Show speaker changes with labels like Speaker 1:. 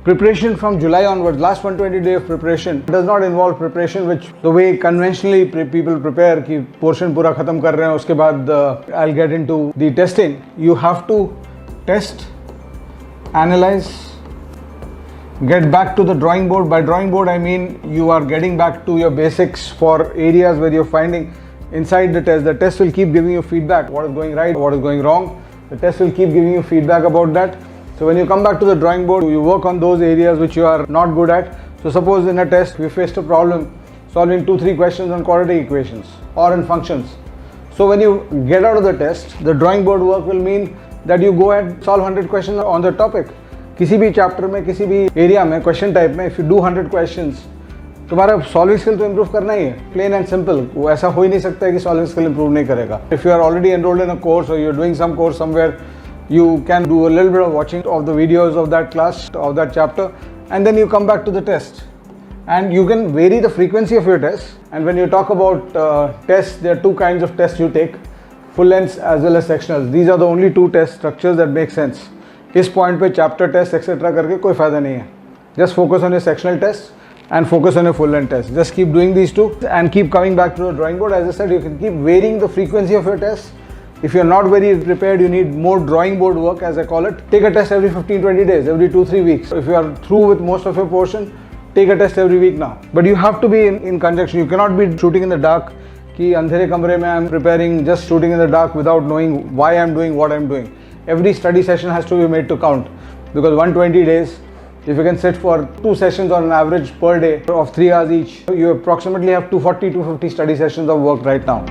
Speaker 1: Preparation from July onwards, last 120 day of preparation does not involve preparation which the way conventionally people prepare कि portion पूरा खत्म कर रहे हैं उसके बाद I'll get into the testing. You have to test, analyze, get back to the drawing board. By drawing board I mean you are getting back to your basics for areas where you're finding inside the test. The test will keep giving you feedback, what is going right, what is going wrong. The test will keep giving you feedback about that. So when you come back to the drawing board, you work on those areas which you are not good at. So suppose in a test we faced a problem solving 2-3 questions on quadratic equations or in functions. So when you get out of the test, the drawing board work will mean that you go and solve 100 questions on the topic. किसी भी chapter में, किसी भी area में, question type में, if you do 100 questions, तुम्हारा solving skill तो improve करना ही है, plain and simple. वो ऐसा हो ही नहीं सकता है कि solving skill improve नहीं करेगा. If you are already enrolled in a course or you're doing some course somewhere, you can do a little bit of watching of the videos of that class, of that chapter, and then you come back to the test. And you can vary the frequency of your tests. And when you talk about tests, there are two kinds of tests you take, full lengths as well as sectionals. These are the only two test structures that make sense. इस point पे chapter test etc. करके कोई फायदा नहीं है. Just focus on your sectional tests and focus on your full length test. Just keep doing these two and keep coming back to the drawing board. As I said, you can keep varying the frequency of your tests. If you're not very prepared, you need more drawing board work, as I call it. Take a test every 15-20 days, every 2-3 weeks. If you are through with most of your portion, take a test every week now. But you have to be in conjunction. You cannot be shooting in the dark. कि अंधेरे कमरे में I'm preparing, just shooting in the dark without knowing why I'm doing what I'm doing. Every study session has to be made to count. Because 120 days, if you can sit for 2 sessions on an average per day of 3 hours each, you approximately have 240-250 study sessions of work right now.